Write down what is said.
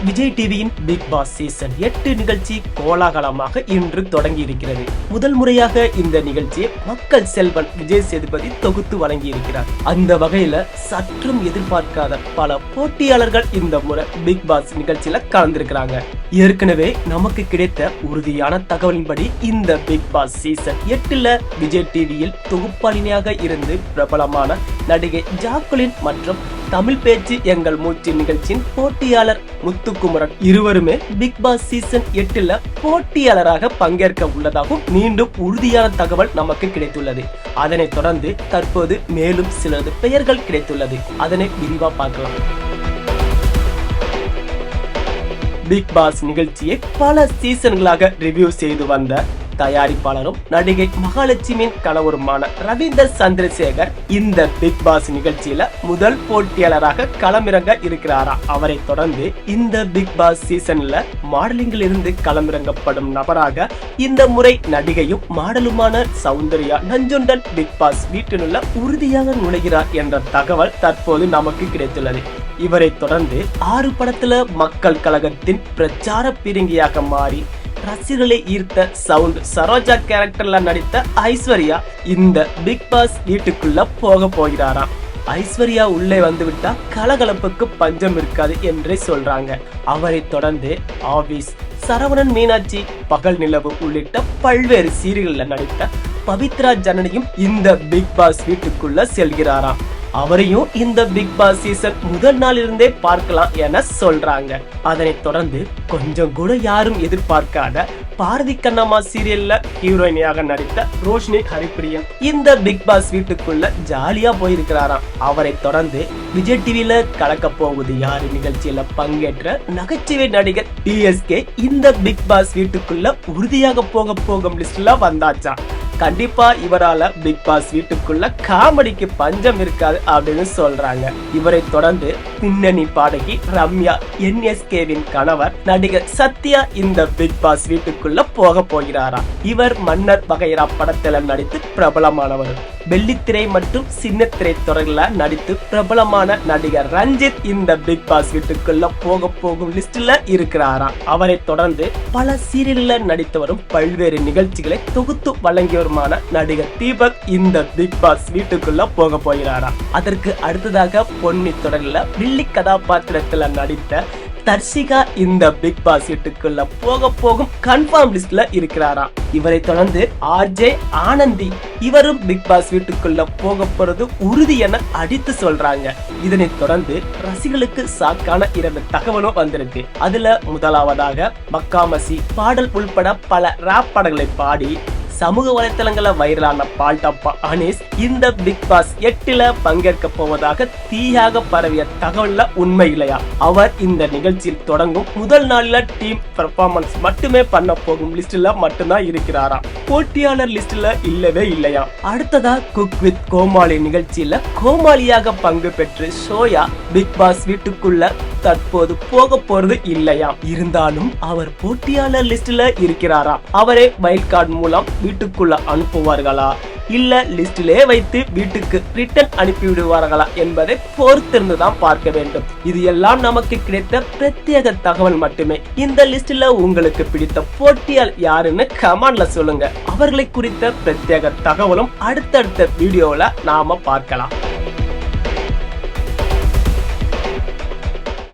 விஜய் டிவியின் big Boss season 8 நிகழ்ச்சி கோலாகலமாக இன்று தொடங்கி இருக்கிறது. முதல் முறையாக இந்த நிகழ்ச்சியை மக்கள் செல்வன் விஜய் சேதுபதி தொகுத்து வழங்கி இருக்கிறார். அந்த வகையில சற்றும் எதிர்பார்க்காத பல போட்டியாளர்கள் இந்த முறை பிக் பாஸ் நிகழ்ச்சியில கலந்திருக்கிறாங்க. ஏற்கனவே நமக்கு கிடைத்த உறுதியான தகவலின்படி இந்த பிக் பாஸ் சீசன் 8ல விஜய் டிவியில் தொகுப்பாளினியாக இருந்து பிரபலமான நடிகை ஜாக்குலின் மற்றும் தமிழ் பேச்சு எங்கள் மூச்சு நிகழ்ச்சியின் போட்டியாளர் முத்துக்குமரன் இருவருமே பிக் பாஸ் சீசன் 8ல போட்டியாளராக பங்கேற்க உள்ளதாகவும் மீண்டும் உறுதியான தகவல் நமக்கு கிடைத்துள்ளது. அதனைத் தொடர்ந்து தற்போது மேலும் சிலரது பெயர்கள் கிடைத்துள்ளது. அதனை விரிவா பார்க்கலாம். பிக் பாஸ் நிகழ்ச்சியை பல சீசன்களாக ரிவ்யூ செய்து வந்த தயாரிப்பாளரும் நடிகை மகாலட்சுமியின் கணவருமான ரவீந்தர் சந்திரசேகர் இந்த பிக் பாஸ் நிகழ்ச்சியில முதல் போட்டியாளராக களமிறங்க இருக்கிறாரா. அவரை தொடர்ந்து இந்த பிக் பாஸ் சீசன்ல மாடலிங்கில் இருந்து களமிறங்கப்படும் நபராக இந்த முறை நடிகையும் மாடலுமான சௌந்தர்யா நஞ்சுண்டன் பிக் பாஸ் வீட்டினுள்ள உறுதியாக நுழைகிறார் என்ற தகவல் தற்போது நமக்கு கிடைத்துள்ளது. இவரை தொடர்ந்து 6 படத்துல மக்கள் கழகத்தின் பிரச்சார பீரங்கியாக மாறி ரசிகர்களை ஈர்த்த சவுண்ட் சரோஜா கேரக்டர்ல நடித்த ஐஸ்வர்யா இந்த பிக் பாஸ் வீட்டுக்குள்ள போக போகிறாராம். ஐஸ்வர்யா உள்ளே வந்துவிட்டா கலகலப்புக்கு பஞ்சம் இருக்காது என்றே சொல்றாங்க. அவரை தொடர்ந்து ஆபீஸ், சரவணன் மீனாட்சி, பகல் நிலவு உள்ளிட்ட பல்வேறு சீரியல்ல நடித்த பவித்ரா ஜனனியும் இந்த பிக் பாஸ் வீட்டுக்குள்ள செல்கிறாராம். அவரையும் இந்த பிக் பாஸ் சீசன் முதல் நாளிலிருந்தே பார்க்கலாம் என சொல்றாங்க. அதனைத் தொடர்ந்து கொஞ்சம் கூட யாரும் எதிர்பார்க்காத பாரதி கண்ணம்மா சீரியல்ல ஹீரோயினியாக நடித்த ரோஷினி ஹரிப்பிரியன் இந்த பிக் பாஸ் வீட்டுக்குள்ள ஜாலியா போயிருக்கிறாராம். அவரை தொடர்ந்து விஜய் டிவில கலக்க போகுது யாரு நிகழ்ச்சியில பங்கேற்ற நகைச்சுவை நடிகர் டிஎஸ்கே இந்த பிக் பாஸ் வீட்டுக்குள்ள உறுதியாக போகும் லிஸ்ட்ல வந்தாச்சா. கண்டிப்பா இவரால பிக் பாஸ் வீட்டுக்குள்ள காமெடிக்கு பஞ்சம் இருக்காது அப்படின்னு சொல்றாங்க. இவரை தொடர்ந்து பின்னணி பாடகி ரம்யா என்எஸ்கேவின் கணவர் நடிகர் சத்யா இந்த பிக் பாஸ் வீட்டுக்குள்ள போக போகிறாரா. இவர் மன்னர் வகைரா படத்துல நடித்து பிரபலமானவர். வெள்ளித்திரை மற்றும் சின்னத்திரை தொடர்ல நடித்து பிரபலமான நடிகர் ரஞ்சித் இந்த பிக் பாஸ் வீட்டுக்குள்ள போகும் லிஸ்ட்ல இருக்கிறாராம். அவரை தொடர்ந்து பல சீரியல்ல நடித்தவரும் பல்வேறு நிகழ்ச்சிகளை தொகுத்து வழங்கியவர் நடிகர் தீபக் இந்த பிக் பாஸ் வீட்டுக்குள்ள போக போகிறாராம். அதற்கு அடுத்ததாக பொன்னி தொடர்ல வில்லி கதாபாத்திரத்துல நடித்த தர்ஷிகா இந்த பிக் பாஸ் வீட்டுக்குள்ள போகும் கன்ஃபார்ம் லிஸ்ட்ல இருக்கிறாராம். இவரை தொடர்ந்து ஆர்ஜே ஆனந்தி இவரும் பிக் பாஸ் வீட்டுக்குள்ள போறது உறுதி என அடித்து சொல்றாங்க. இதனை தொடர்ந்து ரசிகளுக்கு சாக்கான 2 தகவலும் வந்திருக்கு. அதுல முதலாவதாக மக்காமசி பாடல் உள்பட பல ராப் பாடல்களை பாடி சமூக வலைத்தளங்கள வைரலான பால்டப்பா அனீஸ் இந்த பிக் பாஸ் 8ல பங்கேற்க போவதாக தீயாக பரவிய தகவல்ல உண்மை இல்லையா. அவர் இந்த நிகழ்ச்சியில் தொடங்கும் முதல் நாள்ல டீம் பெர்ஃபார்மன்ஸ் மட்டுமே பண்ண போகும் லிஸ்ட்ல மட்டும்தான் இருக்கிறாராம். போட்டியாளர் லிஸ்ட்ல இல்லவே இல்லையா. அடுத்ததா குக் வித் கோமாளி நிகழ்ச்சியில கோமாளியாக பங்கு பெற்று சோயா பிக் பாஸ் வீட்டுக்குள்ள தற்போது போறது இல்லையா. இருந்தாலும் அவர் போட்டியாளர் லிஸ்ட்ல இருக்கிறாராம். அவரே வைல்ட் கார்டு மூலம் வீட்டுக்குள்ள அனுப்புவார்களா இல்ல லிஸ்டிலே வைத்து வீட்டுக்கு ரிட்டர்ன் அனுப்பிவிடுவார்களா என்பதை பொறுத்திருந்துதான் பார்க்க வேண்டும். இது எல்லாம் நமக்கு கிடைத்த பிரத்யேக தகவல் மட்டுமே. இந்த லிஸ்ட்ல உங்களுக்கு பிடித்த போட்டியாளர் யாருன்னு கமெண்ட்ல சொல்லுங்க. அவர்களை குறித்த பிரத்யேக தகவலும் அடுத்தடுத்த வீடியோல நாம பார்க்கலாம்.